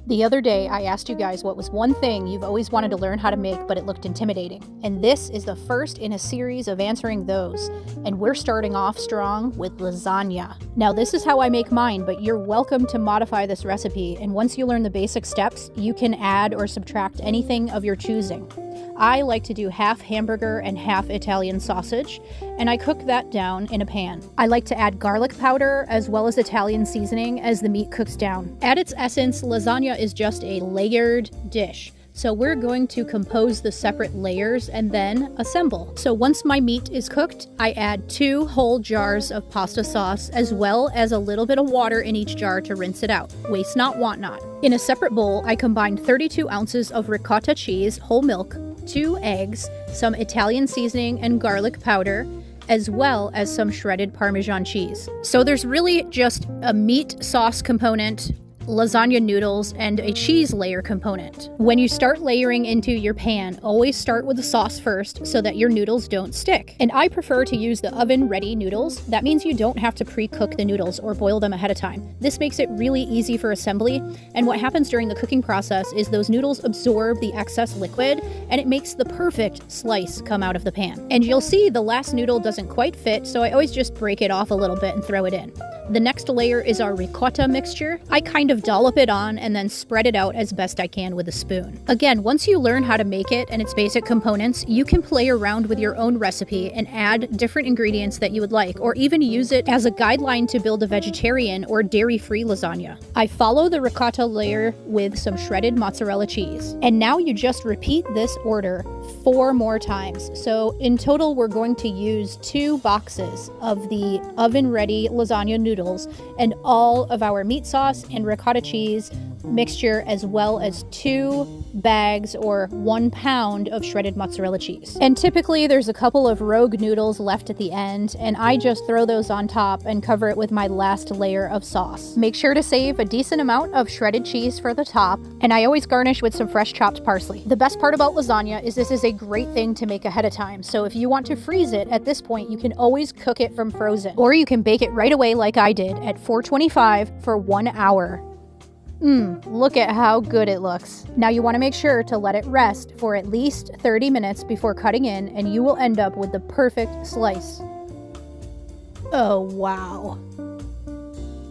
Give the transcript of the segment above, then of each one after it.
The other day, I asked you guys what was one thing you've always wanted to learn how to make, but it looked intimidating. And this is the first in a series of answering those. And we're starting off strong with lasagna. Now, this is how I make mine, but you're welcome to modify this recipe. And once you learn the basic steps, you can add or subtract anything of your choosing. I like to do half hamburger and half Italian sausage, and I cook that down in a pan. I like to add garlic powder as well as Italian seasoning as the meat cooks down. At its essence, lasagna is just a layered dish. So we're going to compose the separate layers and then assemble. So once my meat is cooked, I add 2 whole jars of pasta sauce as well as a little bit of water in each jar to rinse it out. Waste not, want not. In a separate bowl, I combine 32 ounces of ricotta cheese, whole milk, 2 eggs, some Italian seasoning and garlic powder, as well as some shredded Parmesan cheese. So there's really just a meat sauce component, lasagna noodles, and a cheese layer component. When you start layering into your pan, always start with the sauce first so that your noodles don't stick. And I prefer to use the oven-ready noodles. That means you don't have to pre-cook the noodles or boil them ahead of time. This makes it really easy for assembly, and what happens during the cooking process is those noodles absorb the excess liquid, and it makes the perfect slice come out of the pan. And you'll see the last noodle doesn't quite fit, so I always just break it off a little bit and throw it in. The next layer is our ricotta mixture. I kind of dollop it on and then spread it out as best I can with a spoon. Again, once you learn how to make it and its basic components, you can play around with your own recipe and add different ingredients that you would like, or even use it as a guideline to build a vegetarian or dairy-free lasagna. I follow the ricotta layer with some shredded mozzarella cheese. And now you just repeat this order 4 more times. So in total, we're going to use 2 boxes of the oven-ready lasagna noodles and all of our meat sauce and ricotta cheese mixture, as well as 2 bags or 1 pound of shredded mozzarella cheese. And typically there's a couple of rogue noodles left at the end, and I just throw those on top and cover it with my last layer of sauce. Make sure to save a decent amount of shredded cheese for the top, and I always garnish with some fresh chopped parsley. The best part about lasagna is this is a great thing to make ahead of time, so if you want to freeze it at this point, you can always cook it from frozen, or you can bake it right away like I did at 425 for 1 hour. Look at how good it looks. Now you want to make sure to let it rest for at least 30 minutes before cutting in, and you will end up with the perfect slice. Oh, wow.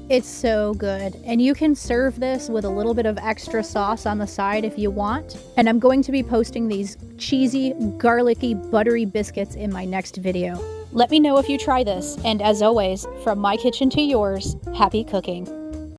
It's so good. And you can serve this with a little bit of extra sauce on the side if you want. And I'm going to be posting these cheesy, garlicky, buttery biscuits in my next video. Let me know if you try this, and as always, from my kitchen to yours, happy cooking.